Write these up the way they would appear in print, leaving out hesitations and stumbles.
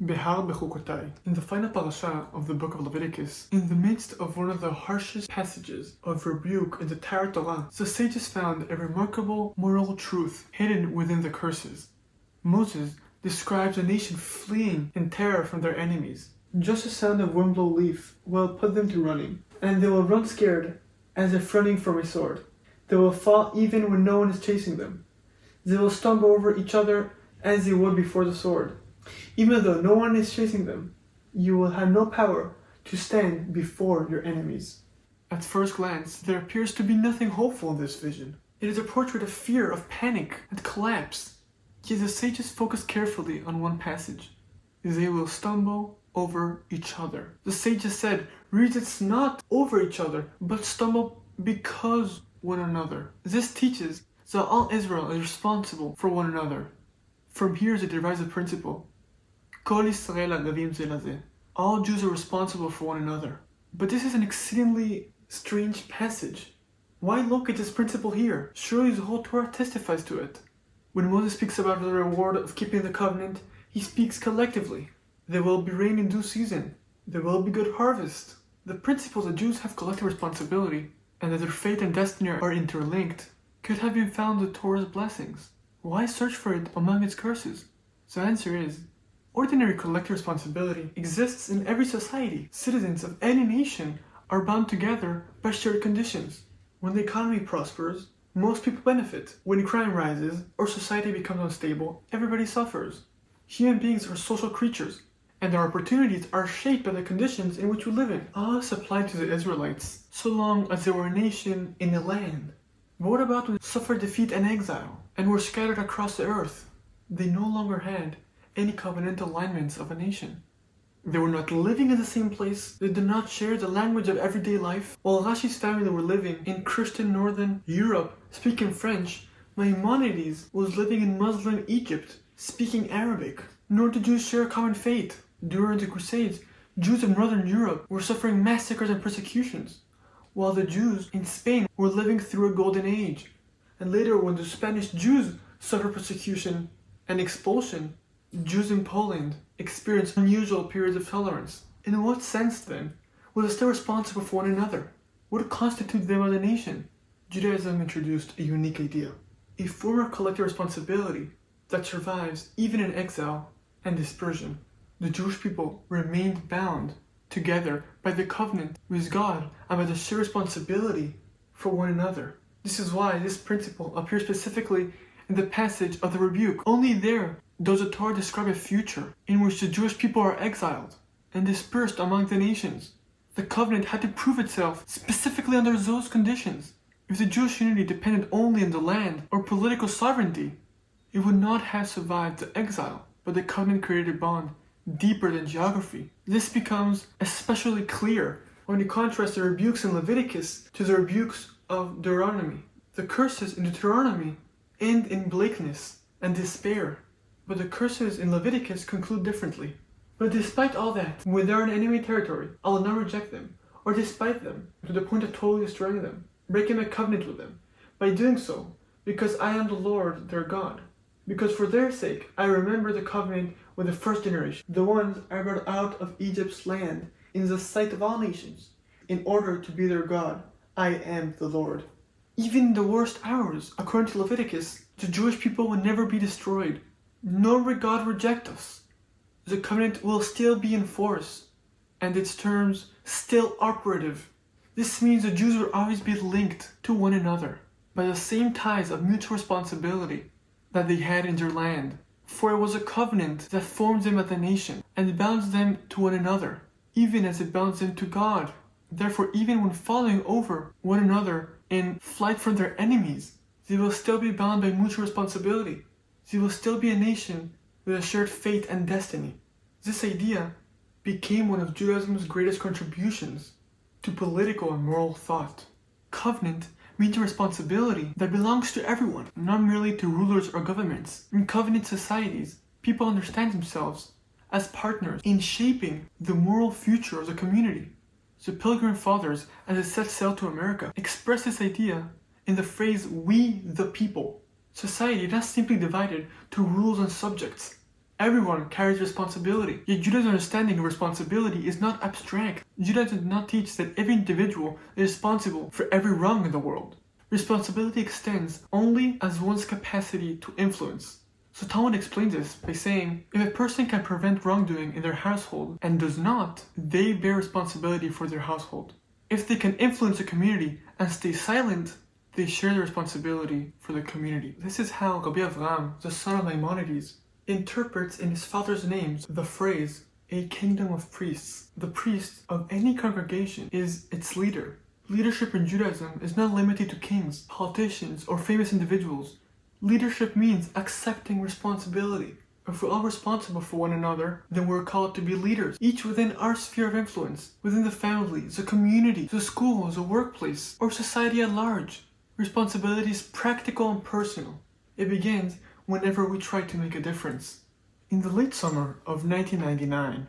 Behar-Bechukotai. In the final parasha of the book of Leviticus, in the midst of one of the harshest passages of rebuke in the entire Torah, the sages found a remarkable moral truth hidden within the curses. Moses describes a nation fleeing in terror from their enemies. Just a sound of wind blow leaf will put them to running, and they will run scared as if running from a sword. They will fall even when no one is chasing them. They will stumble over each other as they would before the sword. Even though no one is chasing them, you will have no power to stand before your enemies. At first glance, there appears to be nothing hopeful in this vision. It is a portrait of fear, of panic, and collapse. Yet the sages focus carefully on one passage. They will stumble over each other. The sages said, read it's not over each other, but stumble because one another. This teaches that all Israel is responsible for one another. From here is a derived principle. Kol Yisrael arevim. All Jews are responsible for one another. But this is an exceedingly strange passage. Why locate this principle here? Surely the whole Torah testifies to it. When Moses speaks about the reward of keeping the covenant, he speaks collectively. There will be rain in due season. There will be good harvest. The principle that Jews have collective responsibility and that their fate and destiny are interlinked could have been found in the Torah's blessings. Why search for it among its curses? The answer is, ordinary collective responsibility exists in every society. Citizens of any nation are bound together by shared conditions. When the economy prospers, most people benefit. When crime rises or society becomes unstable, everybody suffers. Human beings are social creatures, and our opportunities are shaped by the conditions in which we live in. All this applied to the Israelites, so long as they were a nation in a land. But what about when they suffered defeat and exile, and were scattered across the earth? They no longer had any covenantal alignments of a nation. They were not living in the same place, they did not share the language of everyday life. While Rashi's family were living in Christian northern Europe, speaking French, Maimonides was living in Muslim Egypt, speaking Arabic. Nor did Jews share a common fate. During the Crusades, Jews of northern Europe were suffering massacres and persecutions, while the Jews in Spain were living through a golden age. And later, when the Spanish Jews suffered persecution and expulsion, Jews in Poland experienced unusual periods of tolerance. In what sense, then, were they still responsible for one another? What constitutes them as a nation? Judaism introduced a unique idea, a form of collective responsibility that survives even in exile and dispersion. The Jewish people remained bound together by the covenant with God and by the shared responsibility for one another. This is why this principle appears specifically in the passage of the rebuke. Only there does the Torah describe a future in which the Jewish people are exiled and dispersed among the nations. The covenant had to prove itself specifically under those conditions. If the Jewish unity depended only on the land or political sovereignty, it would not have survived the exile. But the covenant created a bond deeper than geography. This becomes especially clear when you contrast the rebukes in Leviticus to the rebukes of Deuteronomy. The curses in Deuteronomy end in blackness and despair, but the curses in Leviticus conclude differently. But despite all that, when they are in enemy territory, I will not reject them, or despite them, to the point of totally destroying them, breaking my covenant with them. By doing so, because I am the Lord their God. Because for their sake, I remember the covenant with the first generation, the ones I brought out of Egypt's land in the sight of all nations, in order to be their God. I am the Lord. Even in the worst hours, according to Leviticus, the Jewish people will never be destroyed, nor will God reject us. The covenant will still be in force, and its terms still operative. This means the Jews will always be linked to one another by the same ties of mutual responsibility that they had in their land. For it was a covenant that formed them as a nation and bound them to one another, even as it bound them to God. Therefore, even when falling over one another in flight from their enemies, they will still be bound by mutual responsibility. They will still be a nation with a shared fate and destiny. This idea became one of Judaism's greatest contributions to political and moral thought. Covenant means a responsibility that belongs to everyone, not merely to rulers or governments. In covenant societies, people understand themselves as partners in shaping the moral future of the community. The Pilgrim Fathers, as they set sail to America, expressed this idea in the phrase, "we the people." Society is not simply divided to rules and subjects. Everyone carries responsibility. Yet Judaism's understanding of responsibility is not abstract. Judaism does not teach that every individual is responsible for every wrong in the world. Responsibility extends only as one's capacity to influence. So Talmud explains this by saying, if a person can prevent wrongdoing in their household and does not, they bear responsibility for their household. If they can influence a community and stay silent, they share the responsibility for the community. This is how Rabbi Avraham, the son of Maimonides, interprets in his father's names the phrase, a kingdom of priests. The priest of any congregation is its leader. Leadership in Judaism is not limited to kings, politicians, or famous individuals. Leadership means accepting responsibility. If we're all responsible for one another, then we're called to be leaders, each within our sphere of influence, within the family, the community, the school, the workplace, or society at large. Responsibility is practical and personal. It begins whenever we try to make a difference. In the late summer of 1999,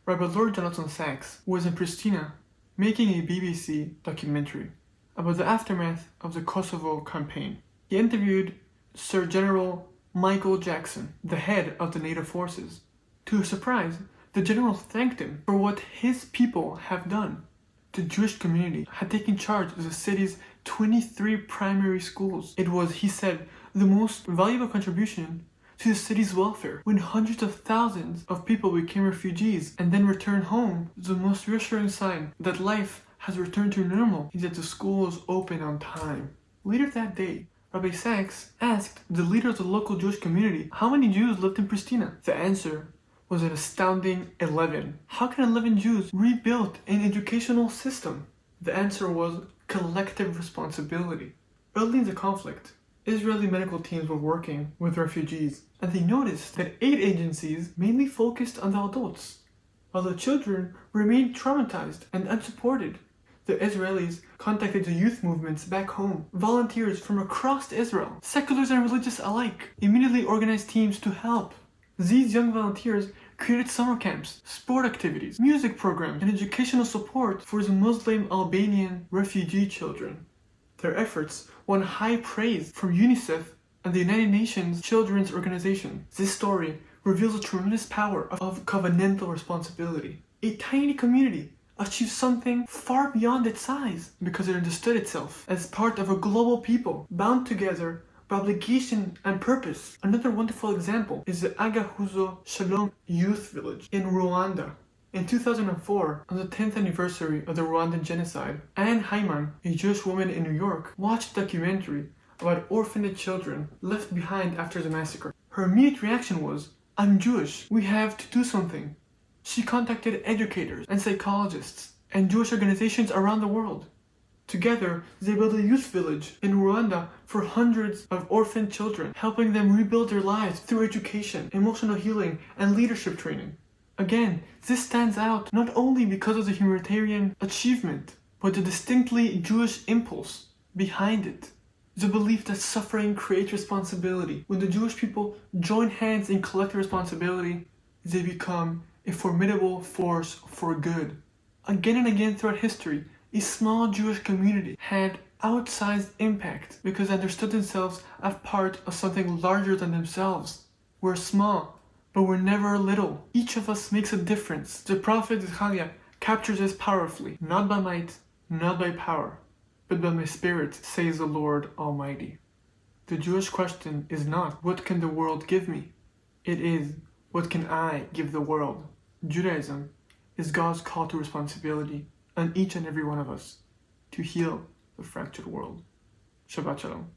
Rabbi Lord Jonathan Sachs was in Pristina making a BBC documentary about the aftermath of the Kosovo campaign. He interviewed Sir General Michael Jackson, the head of the NATO forces. To his surprise, the general thanked him for what his people have done. The Jewish community had taken charge of the city's 23 primary schools. It was, he said, the most valuable contribution to the city's welfare. When hundreds of thousands of people became refugees and then returned home, the most reassuring sign that life has returned to normal is that the schools open on time. Later that day, Rabbi Sachs asked the leader of the local Jewish community how many Jews lived in Pristina. The answer was an astounding 11. How can 11 Jews rebuild an educational system? The answer was collective responsibility. Early in the conflict, Israeli medical teams were working with refugees, and they noticed that aid agencies mainly focused on the adults, while the children remained traumatized and unsupported. The Israelis contacted the youth movements back home. Volunteers from across Israel, seculars and religious alike, immediately organized teams to help. These young volunteers created summer camps, sport activities, music programs, and educational support for the Muslim Albanian refugee children. Their efforts won high praise from UNICEF and the United Nations Children's Organization. This story reveals the tremendous power of covenantal responsibility. A tiny community achieved something far beyond its size because it understood itself as part of a global people bound together by obligation and purpose. Another wonderful example is the Agahuzo Shalom Youth Village in Rwanda. In 2004, on the 10th anniversary of the Rwandan genocide, Anne Hyman, a Jewish woman in New York, watched a documentary about orphaned children left behind after the massacre. Her immediate reaction was, "I'm Jewish, we have to do something." She contacted educators and psychologists and Jewish organizations around the world. Together, they built a youth village in Rwanda for hundreds of orphaned children, helping them rebuild their lives through education, emotional healing, and leadership training. Again, this stands out not only because of the humanitarian achievement, but the distinctly Jewish impulse behind it. The belief that suffering creates responsibility. When the Jewish people join hands in collective responsibility, they become a formidable force for good. Again and again throughout history, a small Jewish community had outsized impact because they understood themselves as part of something larger than themselves. We're small, but we're never little. Each of us makes a difference. The prophet Zechariah captures this powerfully. Not by might, not by power, but by my spirit, says the Lord Almighty. The Jewish question is not, what can the world give me? It is, what can I give the world? Judaism is God's call to responsibility on each and every one of us to heal the fractured world. Shabbat Shalom.